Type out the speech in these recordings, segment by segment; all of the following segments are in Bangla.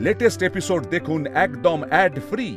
লেটেস্ট এপিসোড দেখুন একদম অ্যাড ফ্রি।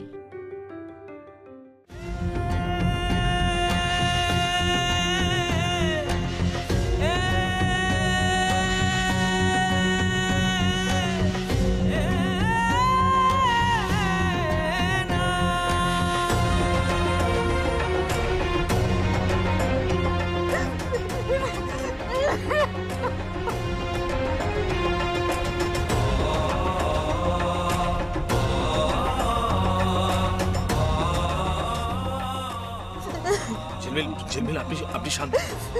ঝিলমিল আপনি শান্ত।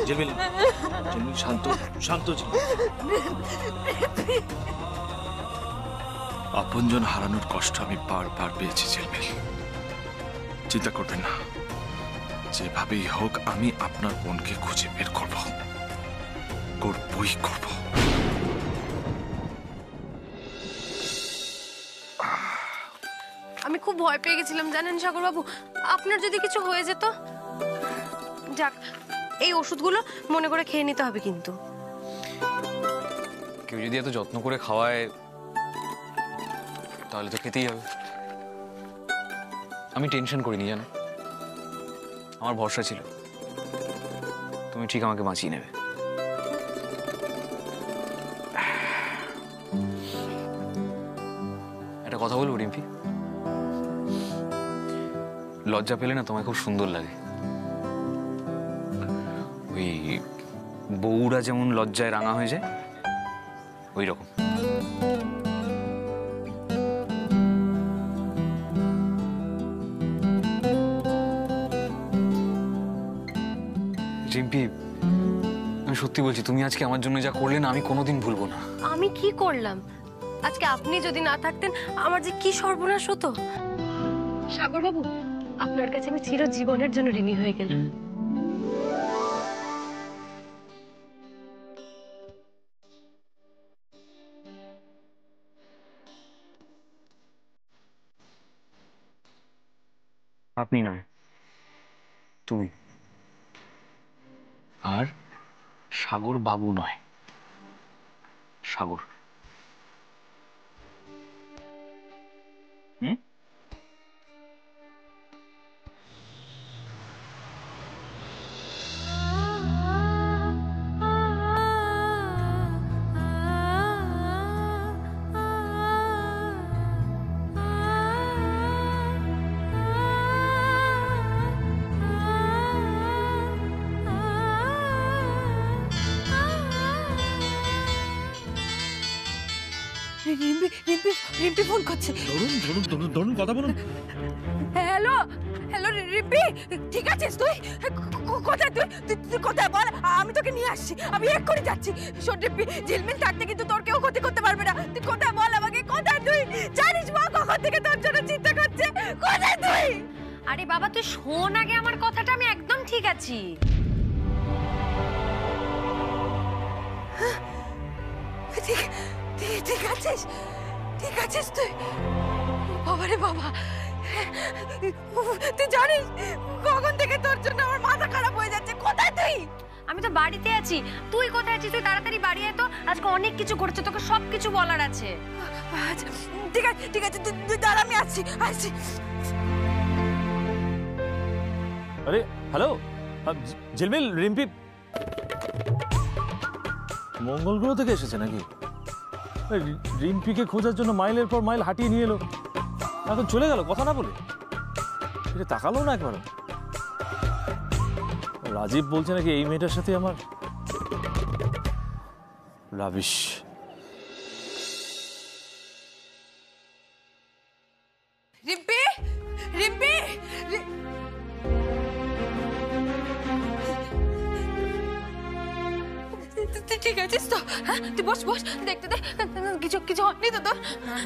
ঝিলমিল শান্ত শান্ত। আপনজন হারানোর কষ্ট আমি বারবার পেয়েছি ঝিলমিল। চিন্তা করবেন না, যেভাবেই হোক আমি আপনার বোনকে খুঁজে বের করব, করবই করব। আমি খুব ভয় পেয়ে গেছিলাম জানেন সাগর বাবু, আপনার যদি কিছু হয়ে যেত। যাক, এই ওষুধগুলো মনে করে খেয়ে নিতে হবে কিন্তু। কেউ যদি এত যত্ন করে খাওয়ায় তাহলে তো খেতেই হবে। আমি টেনশন করিনি জানো, আমার ভরসা ছিল তুমি ঠিক আমাকে বাঁচিয়ে নেবে। একটা কথা বলবো রিম্পি, লজ্জা পেলে না তোমায় খুব সুন্দর লাগে। ওই বউরা যেমন লজ্জায় রাঙা হয়ে যায় ওই রকম। রিম্পি, আমি সত্যি বলছি, তুমি আজকে আমার জন্য যা করলে না আমি কোনোদিন ভুলবো না। আমি কি করলাম? আজকে আপনি যদি না থাকতেন আমার যে কি সর্বনাশ হতো। সাগর বাবু, আপনার কাছে আমি চিরজীবনের জন্য ঋণী হয়ে গেলাম। আপনি নয়, তুমি। আর সাগর বাবু নয়, সাগর। রিম্পি ফোন করছে। ধরুন কথা বলুন। হ্যালো হ্যালো রিম্পি, ঠিক আছিস তুই? কোথায় তুই কোথায় বল, আমি তোকে নিয়ে আসছি। আমি এক্ষুনি যাচ্ছি। শোন রিম্পি, ঝিলমিল থাকতে কিন্তু তোর কেউ ক্ষতি করতে পারবে না। তুই কোথায় বল আমাকে, কোথায় তুই? জানিস মা কখন থেকে তোর জন্য চিন্তা করছে। কোথায় তুই? আরে বাবা তুই শোন আগে আমার কথাটা, আমি একদম ঠিক আছি। ঠিক আছিস? ঠিক আছিস তুই? বাবা রে বাবা, তুই জানিস কখন থেকে তোর জন্য আমার মাথা খারাপ হয়ে যাচ্ছে। কোথায় তুই? আমি তো বাড়িতে আছি। তুই কোথায় আছিস? তুই তাড়াতাড়ি বাড়ি আয় তো, আজকে অনেক কিছু করেছে, তোকে সবকিছু বলার আছে। ঠিক আছে তুই দাঁড়া, আমি আসছি। আরে হ্যালো ঝিলমিল, রিম্পি মঙ্গল গ্রহ থেকে এসেছে নাকি? রিম্পিকে খোঁজার জন্য মাইলের পর মাইল হাঁটিয়ে নিয়ে এলো, এখন চলে গেল কথা না বলে। এটা তাকালো না একবার। রাজীব বলছে নাকি এই মেয়েটার সাথে আমার রাবিশ। রিম্পি রিম্পি ঠিক আছিস তো? হ্যাঁ তুই বস দেখতে দে, কিছু হয়নি তো তোর? না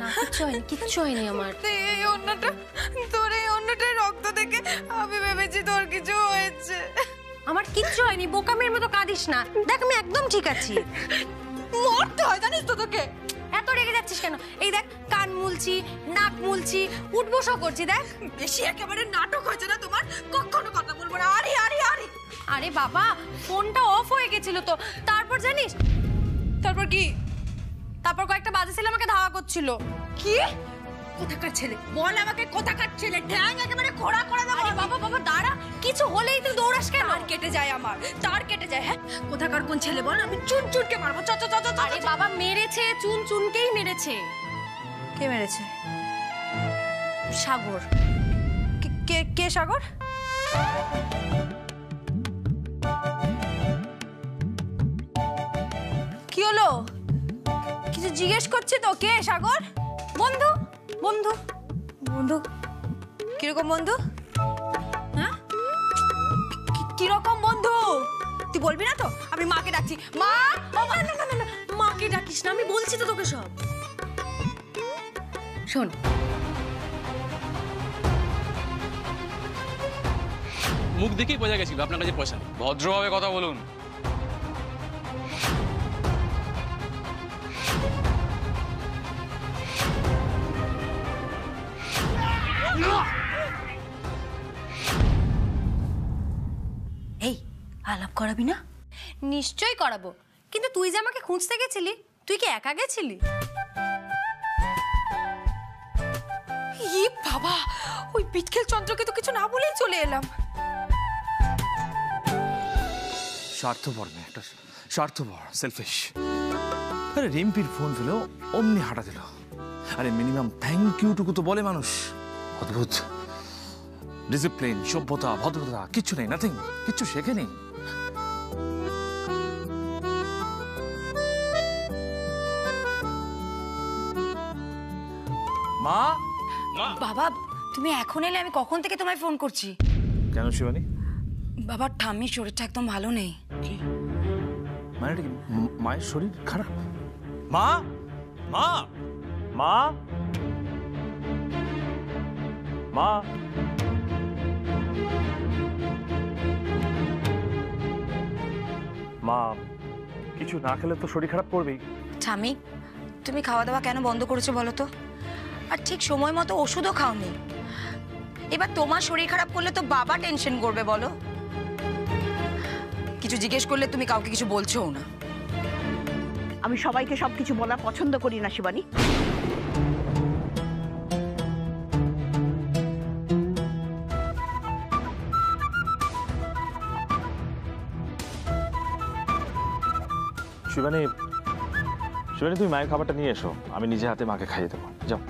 কিচ্ছু হয়নি আমার। এই অন্যটা রক্ত দেখে আমি ভেবেছি তোর কিছু হয়েছে। আমার কিচ্ছু হয়নি, বোকামের মতো কাঁদিস না। দেখ আমি একদম ঠিক আছি। মরতে হয় জানিস তো তোকে। এত রেগে যাচ্ছিস কেন? এই দেখ কান মুলছি, নাক মুলছি, উঠবসও করছি। দেখ বেশি একেবারে নাটক হয়েছে না তোমার? কখনো কথা বলবো না। আরে বাবা ফোনটা অফ হয়ে গেছিল তো, তারপর জানিস তারপর কি? তারপর কয়েকটা বাজে ছেলে আমাকে ধাওয়া করছিল। কি কি কোথাকার ছেলে বল আমাকে, কোথাকার ছেলে? ঠ্যাং একেবারে খোড়া করে দেবো। আরে বাবা বাবা দাঁড়া, কিছু হলেই তুই দৌড়াস কেন? তার কেটে যায় আমার, তার কেটে যায়। হ্যাঁ কোথাকার কোন ছেলে বল, আমি চুন চুনকে মারবো। চ চ চ চ। আরে বাবা মেরেছে, চুন চুনকেই মেরেছে। কে মেরেছে? সাগর। কে কে সাগর? কি হলো? কিছু জিজ্ঞেস করছি তো, কে সাগর? বন্ধু বন্ধু বন্ধু? কিরকম বন্ধু? হ্যাঁ কিরকম বন্ধু তুই বলবি না তো? আমি মাকে ডাকছি। মা! না না না না, মাকে ডাকিস না, আমি বলছি তো তোকে সব। শোন, মুখ দেখেই বোঝা গেছিল আপনার কাছে পয়সা নেই। ভদ্রভাবে কথা বলুন। এই আলাপ করাবি না? নিশ্চয়ই করাবো, কিন্তু তুই যে আমাকে খুঁজতে গেছিলি, তুই কি একা গেছিলি? ই বাবা, ওই বিটকেল চন্দ্রকে তো কিছু না বলেই চলে এলাম। স্বার্থপর মেয়ে, একটা স্বার্থপর, সেলফিশ। আরে রিম্পির ফোন পেলেও অমনি হাঁটা দিল। আরে মিনিমাম থ্যাংক ইউ টুকু তো বলে মানুষ। অদ্ভুত ডিসিপ্লিন, সভ্যতা, ভদ্রতা কিচ্ছু নেই, নাথিং, কিচ্ছু শেখেনি। মা! বাবা তুমি এখন এলে? আমি কখন থেকে তোমায় ফোন করছি। কেন শিবানী? বাবা ঠাম্মির শরীরটা একদম ভালো নেই। কি মানে এটা কি? মায়ের শরীর খারাপ? মা! মা! মা! মা! মা, কিছু না খেলে তো শরীর খারাপ করবেই। ঠামি, তুমি খাওয়া দাওয়া কেন বন্ধ করেছো বলো তো? আর ঠিক সময় মতো ওষুধও খাওনি। এবার তোমার শরীর খারাপ করলে তো বাবা টেনশন করবে বলো। কিছু জিজ্ঞেস করলে তুমি কাউকে কিছু বলছোও না। আমি সবাইকে সবকিছু বলা পছন্দ করি না শিবানী। শিবানী, শিবানী তুমি মায়ের খাবারটা নিয়ে এসো, আমি নিজে হাতে মাকে খাইয়ে দেবো। যাও।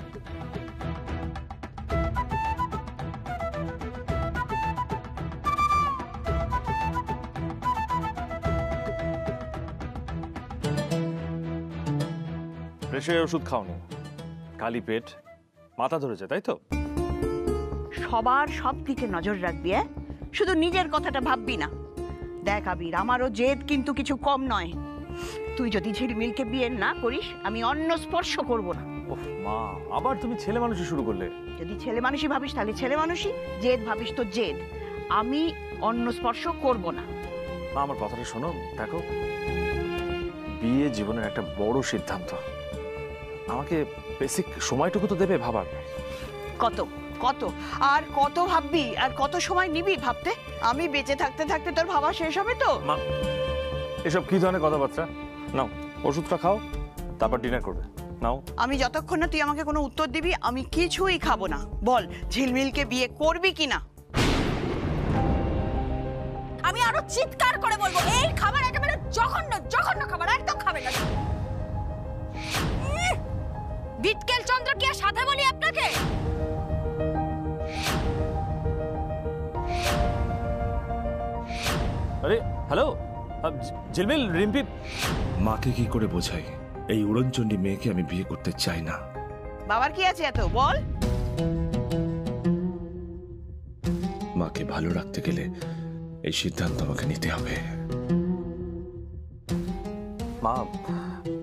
প্রেশারের ওষুধ খাওনি, খালি পেট, মাথা ধরেছে তাই তো? সবার সব দিকে নজর রাখবি, শুধু নিজের কথাটা ভাববি না। দেখ আবির, আমারও জেদ কিন্তু কিছু কম নয়। তুই যদি ঝিলমিলকে বিয়ে না করিস, আমি অন্য স্পর্শ করব না। ওহ মা, আবার তুমি ছেলে মানুষই শুরু করলে। যদি ছেলে মানুষই ভাবিস তাহলে ছেলে মানুষই, জেদ ভাবিস তো জেদ। আমি অন্য স্পর্শ করব না। মা আমার কথাটা শোনো, দেখো বিয়ে জীবনের একটা বড় সিদ্ধান্ত, আমাকে বেসিক সময়টুকু তো দেবে ভাবার। কত কত আর কত ভাববি, আর কত সময় নিবি ভাবতে? আমি বেঁচে থাকতে থাকতে তোর ভাবা শেষ হবে তো? মা এসব কি ধরনের কথাবার্তা? নাও ওষুধটা খাও, তারপর ডিনার করবে। নাও। আমি যতক্ষণ না তুই আমাকে কোনো উত্তর দিবি, আমি কিছুই খাবো না। বল, ঝিলমিলকে বিয়ে করবি কিনা? আমি আরো চিৎকার করে বলবো, এই খাবার একেবারে জঘন্য জঘন্য খাবার, একদম খাবে না। বিটকেল চন্দ্র কি আর সাথে বলি আপনাকে? আরে হ্যালো, ঝিলমিল, রিম্পি। মাকে কি করে বোঝাই এই উড়নচণ্ডী মেয়েকে আমি বিয়ে করতে চাই না? বাবার কি আছে এত, বল। মাকে ভালো রাখতে গেলে এই সিদ্ধান্ত আমাকে নিতে হবে। মা,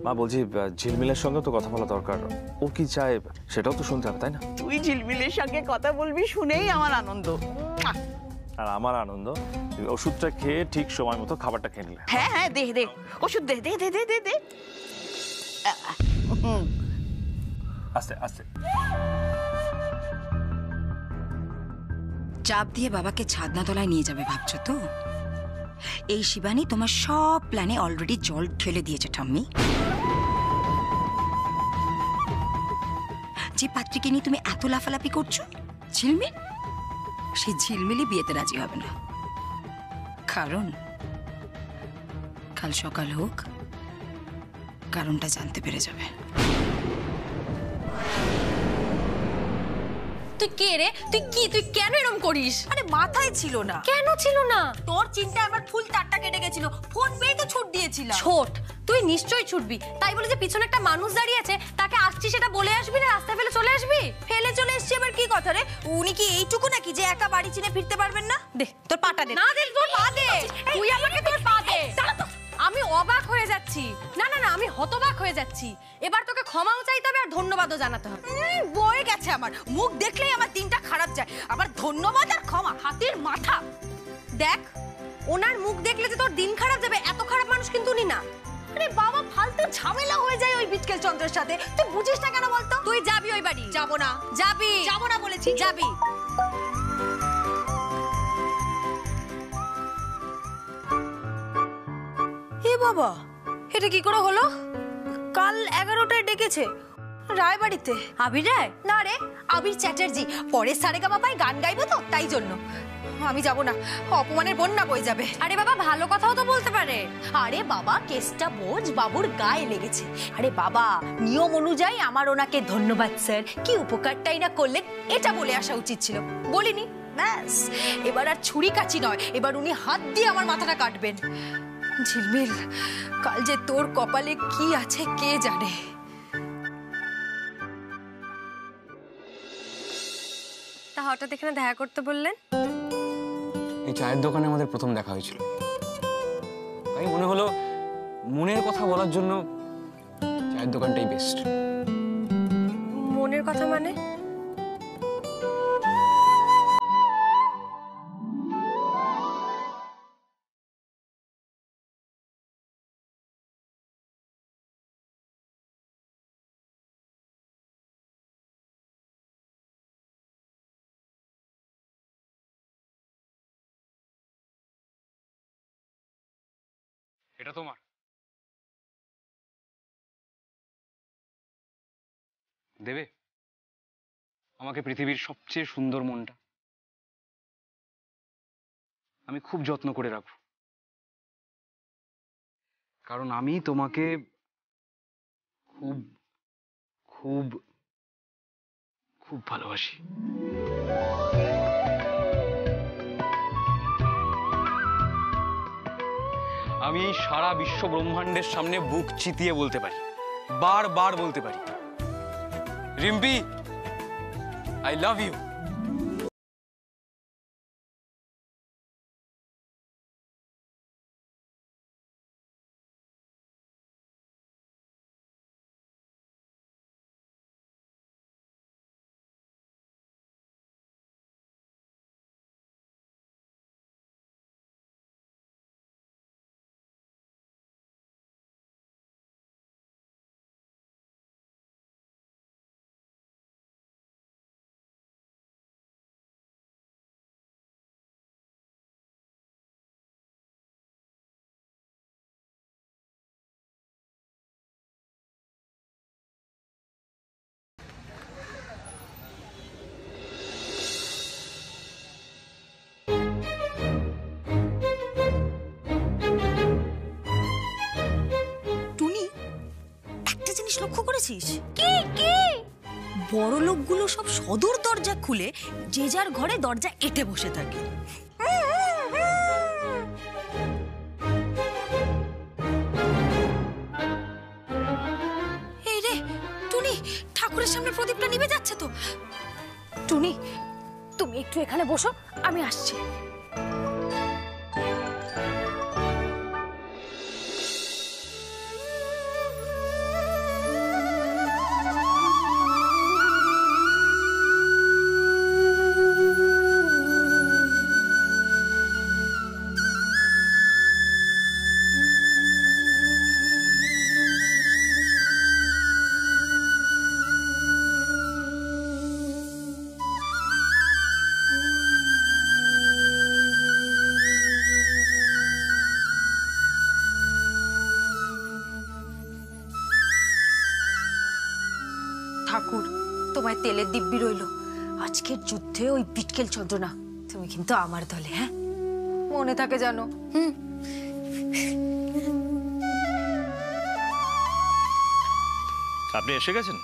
মা বলছি ঝিলমিলের সঙ্গে তো কথা বলা দরকার। ও কি চায় সেটাও তো শুনতে হবে, তাই না? তুই ঝিলমিলের সঙ্গে কথা বলবি শুনেই আমার আনন্দ। আর আমার আনন্দ ওষুধটা খেয়ে ঠিক সময় মতো খাবারটা খেয়ে নিলে। হ্যাঁ হ্যাঁ, দে দে ওষুধ, দে দে দে দে দে দে। আস্তে আস্তে। চাপ দিয়ে বাবাকে ছাদনাতলায় নিয়ে যাবে ভাবছো তো? এই শিবানী তোমার সব প্ল্যানে অলরেডি জল ঢেলে দিয়েছে ঠাম্মি। যে পাত্রীকে নিয়ে তুমি এত লাফালাফি করছো, ঝিলমিল, সেই ঝিলমিলই বিয়েতে রাজি হবে না। কারণ কাল সকাল হোক, কারণটা জানতে পেরে যাবে। তুই কে রে? তুই কেন এরকম করিস? আরে মাথায় ছিল না। কেন ছিল না? তোর চিন্তায় আমার ফুল তারটা কেটে গেছিল, ফোন পেয়ে তো ছুট দিয়েছিলাম। ছোট, তুই নিশ্চয়ই ছুটবি, তাই বলে যে পিছনে একটা মানুষ দাঁড়িয়ে আছে তাকে আসছি সেটা বলে আসবি না, রাস্তায় ফেলে চলে আসবি? ফেলে চলে এসছি আবার কি কথা রে? উনি কি এইটুকু নাকি যে একা বাড়ি চিনে ফিরতে পারবেন না? দে তোর পাটা দে। না দে, তোর পা দে। তুই আমাকে তোর পা দে। আমি অবাক হয়ে যাচ্ছি। না না না, আমি হতবাক হয়ে যাচ্ছি। এবার তোকে ক্ষমাও চাইতে হবে আর ধন্যবাদও জানাতে হবে। বয়ে গেছে আমার, মুখ দেখলেই আমার দিনটা খারাপ যায়, আবার ধন্যবাদ আর ক্ষমা, হাতের মাথা। দেখ, ওনার মুখ দেখলে যে তোর দিন খারাপ যাবে এত খারাপ মানুষ কিন্তু উনি না। আরে বাবা, ফালতু ঝামেলা হয়ে যায় ওই বিটকেল চন্দ্রের সাথে, তুই বুঝিস না কেন বলতো? তুই যাবি ওই বাড়ি? যাবো না। যাবি? যাবো না বলেছি। যাবি। এ বাবা, এটা কি করে হলো? কাল 11টায় ডেকেছে রায়বাড়িতে। আবির রায়? না রে, আবির চ্যাটার্জি। পরের সারেগামাপায় গান গাইবো তো, তাই জন্য। আমি যাব না, অপমানের বন্যা বয়ে যাবে। আরে বাবা, ভালো কথাও তো বলতে পারে। আরে বাবা, কেসটা বোঝ, বাবুর গায়ে লেগেছে। আরে বাবা, নিয়ম অনুযায়ী আমার ওনাকে ধন্যবাদ স্যার, কি উপকারটাই না করলেন এটা বলে আসা উচিত ছিল। বলিনি, ব্যাস। এবার আর ছুরি কাচি নয়, এবার উনি হাত দিয়ে আমার মাথাটা কাটবেন। ঝিলমিল, কাল যে তোর কপালে কি আছে কে জানে। তা হঠাৎ এখানে দেখা করতে বললেন? এই চায়ের দোকানে আমাদের প্রথম দেখা হয়েছিল, তাই মনে হলো মনের কথা বলার জন্য চায়ের দোকানটাই বেস্ট। মনের কথা মানে? এটা তোমার? দেবে আমাকে পৃথিবীর সবচেয়ে সুন্দর মনটা? আমি খুব যত্ন করে রাখবো, কারণ আমি তোমাকে খুব খুব খুব ভালোবাসি। আমি এই সারা বিশ্ব ব্রহ্মাণ্ডের সামনে বুক চিতিয়ে বলতে পারি, বারবার বলতে পারি, রিম্পি, আই লাভ ইউ। লক্ষ্য করেছিস? কি কি বড় লোকগুলো সব সদর দরজা খুলে যে যার ঘরে দরজা এঁটে বসে থাকে। এই রে টুনি, ঠাকুরের সামনে প্রদীপটা নিভে যাচ্ছে তো। টুনি, তুমি একটু এখানে বসো, আমি আসছি। তোমায় তেলের দিব্যি রইলো। আজকের যুদ্ধে ওই বিটকেল চন্দ্রনা তুমি কিন্তু আমার দলে, হ্যাঁ মনে থাকে জানো। আপনি এসে গেছেন?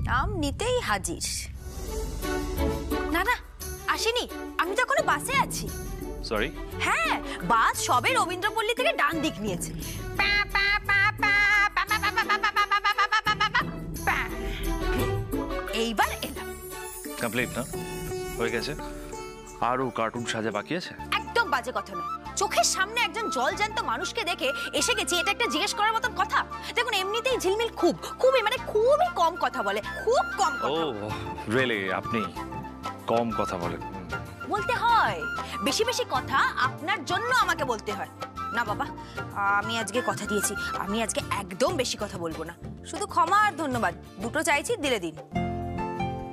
নাম নিতেই হাজির। না না আসেনি, আমি তো এখনো বাসে আছি। সরি। হ্যাঁ, বাস সবে রবীন্দ্রপল্লী থেকে ডান দিক নিয়েছে। এইবার এলাম। কমপ্লিট না? হয়ে গেছে? আরও কার্টুন সাজা বাকি আছে? একদম বাজে কথা নয়। চোখের সামনে একজন জলজ্যান্ত মানুষকে দেখে এসে গেছি, এটা একটা জিজ্ঞেস করার মতন কথা? দেখুন এমনিতেই ঝিলমিল খুবই কম কথা বলে, খুব কম কথা। ও রিয়েলি? আপনি কম কথা বলেন? বলতে হয়, বেশি বেশি কথা আপনার জন্য আমাকে বলতে হয় না বাবা। আমি আজকে কথা দিয়েছি, আমি আজকে একদম বেশি কথা বলবো না। শুধু ক্ষমা আর ধন্যবাদ দুটো চাইছি, দিলে দিন।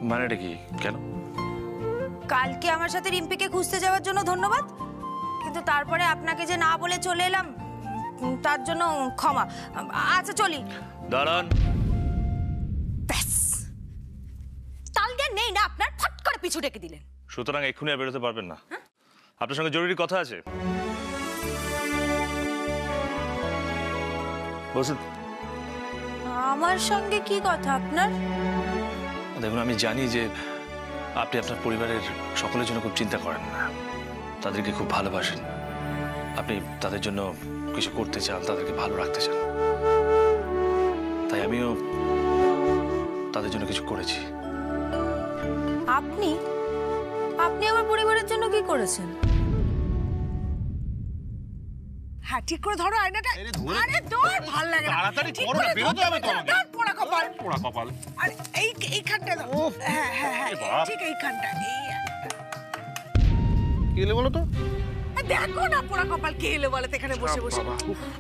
মানেটা কি? কেন? কালকে আমার সাথে রিম্পিকে খুঁজতে যাওয়ার জন্য ধন্যবাদ, কিন্তু তারপরে আপনাকে যে না বলে চলে এলাম তার জন্য ক্ষমা। আচ্ছা চলি। দাঁড়ান। ব্যাস, তাল জ্ঞান নেই না আপনার, ফট করে পিছু ডেকে দিলেন। সুতরাং এক্ষুনি আর বেরোতে পারবেন না। আপনার সঙ্গে জরুরি কথা আছে। বসুন। আমার সঙ্গে কি কথা আপনার? দেখুন, আমি জানি যে আপনি আপনার পরিবারের সকলের জন্য খুব চিন্তা করেন না, তাদেরকে খুব ভালোবাসেন, আপনি তাদের জন্য কিছু করতে চান, তাদেরকে ভালো রাখতে চান। তাই আমিও তাদের জন্য কিছু করেছি। আপনি আপনি আমার পরিবারের জন্য কি করেছেন? হ্যাঁ ঠিক করে ধরো আয়নাটা। আরে দৌড়, ভালো লাগে না। তাড়াতাড়ি করো না, বেরোতে হবে তো আমাকে। পোড়া কপাল, পোড়া কপাল। আর এইখানটা দাও। হ্যাঁ হ্যাঁ হ্যাঁ, ঠিক এইখানটা। কি হলো বলো তো? দেখো না পোড়া কপাল কে এলো বলে এখানে বসে বসে।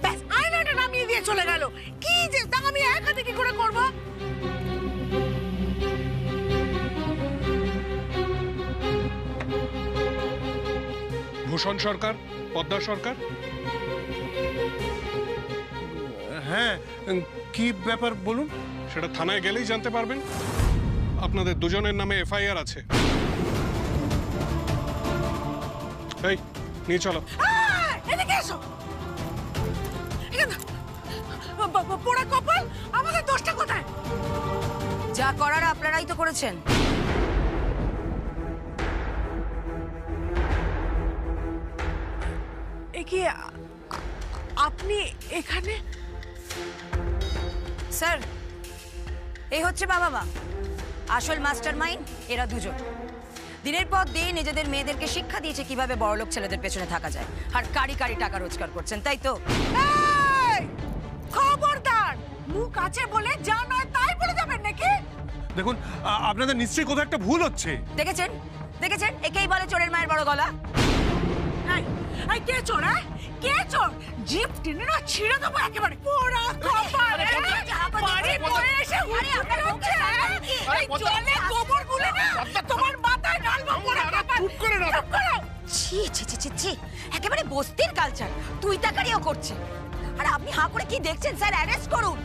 ব্যাস আয়নাটা নামিয়ে দিয়ে চলে গেল। কি যে তা আমি এক হাতে কি করে করব? ভূষণ সরকার, পদ্মা সরকার। হ্যাঁ, কি ব্যাপার বলুন? সেটা থানায় গেলেই জানতে পারবেন। আপনাদের দুজনের নামে এফআইআর আছে। এই নিয়ে চলো। এদিকে এসো। পোড়া কপাল, আমাদের দোষটা কোথায়? যা করার আপনারাই তো করেছেন। কি আপনি এখানে? স্যার, এই হচ্ছে বাবা মা, আসল মাস্টার মাইন্ড এরা দুজন। দিনের পর দিন নিজেদের মেয়েদেরকে শিক্ষা দিয়েছে কিভাবে বড়লোক ছেলেদের পেছনে থাকা যায়, আর কারি কারি টাকা রোজগার করছেন, তাই তো? খবরদার, মুখ আছে বলে যা নয় তাই বলে যাবেন নাকি? দেখুন, আপনাদের নিশ্চয়ই কোথাও একটা ভুল হচ্ছে। দেখেছেন দেখেছেন, একেই বলে চোরের মায়ের বড় গলা। এই কে চোর? কে চোর? জিপ টেনে না ছিঁড়ে দেবো একেবারে। পোড়া কপাল, বাড়ি বয়ে এসে উড়ে উঠছে। এই জলে গোবর গুলে না তোমার মাথায় ঢালবো। পোড়া কপাল, চুপ করে না। ছি ছি ছি ছি ছি, একেবারে বস্তির কালচার, তুই তাকারিও করছে। আর আপনি হাঁ করে কি দেখছেন? স্যার, অ্যারেস্ট করুন।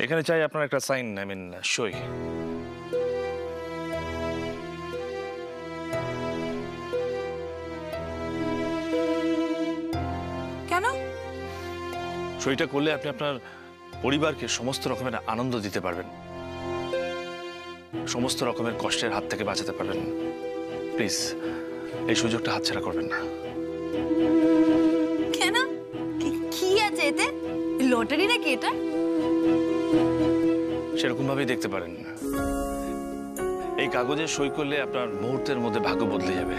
এখানে চাই আপনার একটা সাইন, আই মিন সই। কেন? সইটা করলে আপনি আপনার পরিবারকে সমস্ত রকমের আনন্দ দিতে পারবেন, সমস্ত রকমের কষ্টের হাত থেকে বাঁচাতে পারবেন। প্লিজ এই সুযোগটা হাতছাড়া করবেন না। কেন? কি আছে এতে? লটারি নাকি এটা? সেরকম ভাবেই দেখতে পারেন। এই কাগজে সই করলে আপনার মুহূর্তের মধ্যে ভাগ্য বদলে যাবে,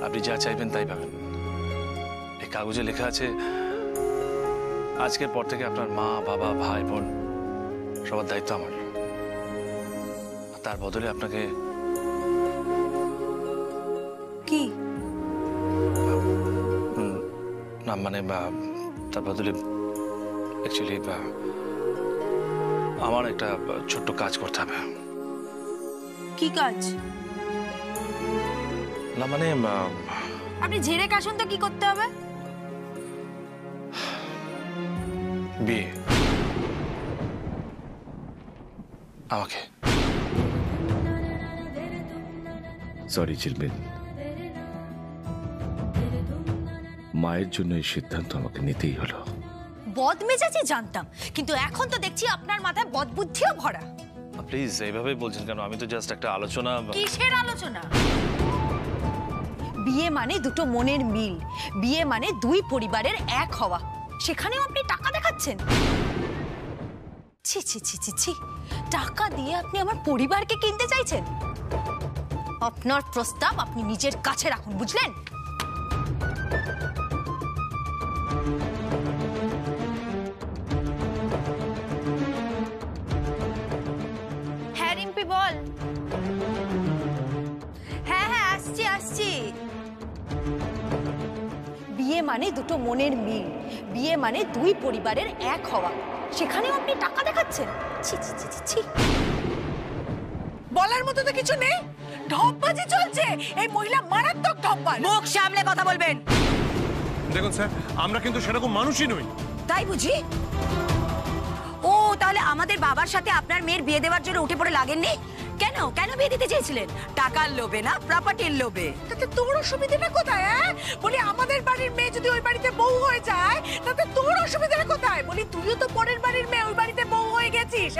আপনি যা চাইবেন তাই পাবেন। এই কাগজে লেখা আছে আজকের পর থেকে আপনার মা, বাবা, ভাই, বোন সবার দায়িত্ব আমার। তার বদলে আপনাকে কি না মানে তার বদলে অ্যাকচুয়ালি আমার একটা ছোট্ট কাজ করতে হবে। কি কাজ? না মানে আপনি ঝেড়ে কাশুন তো, কি করতে হবে? বিয়ে। আমাকে। সরি ঝিলমিল, মায়ের জন্য এই সিদ্ধান্ত আমাকে নিতেই হলো। বদমেজাজি জানতাম, কিন্তু এখন তো দেখছি আপনার মাথায় বদবুদ্ধিও ভরা। প্লিজ এইভাবে বলছেন কেন? আমি তো জাস্ট একটা আলোচনা। কিসের আলোচনা? বিয়ে মানে দুটো মনের মিল, বিয়ে মানে দুই পরিবারের এক হওয়া, সেখানেও আপনি টাকা দেখাচ্ছেন। ছি ছি ছি ছি ছি, টাকা দিয়ে আপনি আমার পরিবারকে কিনতে চাইছেন? আপনার প্রস্তাব আপনি নিজের কাছে রাখুন, বুঝলেন? হ্যাঁ রিম্পি বল। হ্যাঁ হ্যাঁ আসছি আসছি। বিয়ে মানে দুটো মনের মিল, বিয়ে মানে দুই পরিবারের এক হওয়া, সেখানেও আপনি টাকা দেখাচ্ছেন? ছি ছি ছি ছি ছি। বলার মতো তো কিছু নেই, ঢপবাজি চলছে। এই মহিলা মারাত্মক ঢপবাজ। মুখ সামলে কথা বলবেন। দেখুন স্যার, আমরা কিন্তু সেরকম মানুষই নই। তাই বুঝি? ও তাহলে আমাদের বাবার সাথে আপনার মেয়ের বিয়ে দেওয়ার জন্য উঠে পড়ে লাগেননি কেন? কেন বিয়ে দিতে চেয়েছিলেন? টাকার লোভে না, প্রপার্টির লোভে? তাতে তোর অসুবিধাটা কোথায়? বলি আমাদের বাড়ির মেয়ে যদি ওই বাড়িতে বউ হয়ে যায় তাতে তোর অসুবিধাটা কোথায়? বলি তুইও তো পরের বাড়ির মেয়ে, ওই বাড়িতে বউ হয়ে গেছিস।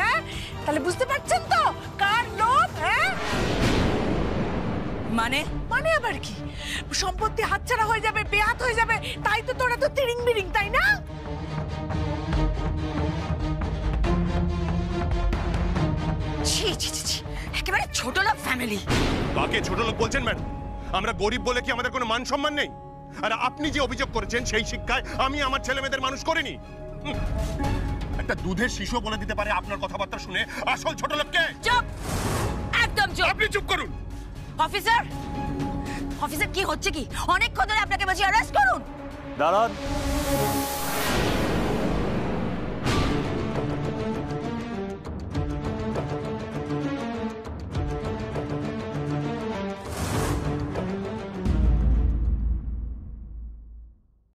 তাহলে বুঝতে পারছেন তো কার লোভ? মানে মানে আবার কি? সম্পত্তি হাতছাড়া হয়ে যাবে, বেহাত হয়ে যাবে, তাই তো তোরা তো তিরিং বিরিং, তাই না? ছি ছি ছি, একেবারে ছোট লোক ফ্যামিলি। কাকে ছোট লোক বলছেন ম্যাডাম? আমরা গরিব বলে কি আমাদের কোনো মান সম্মান নেই? আর আপনি যে অভিযোগ করেছেন সেই শিক্ষায় আমি আমার ছেলে মেয়েদের মানুষ করিনি। একটা দুধের শিশু বলে দিতে পারে আপনার কথাবার্তা শুনে আসল ছোট লোককে? চুপ, একদম চুপ। আপনি চুপ করুন। অফিসার, অফিসার কি হচ্ছে কি? অনেকক্ষণ ধরে আপনাকে বলছি অ্যারেস্ট করুন। দাঁড়ান।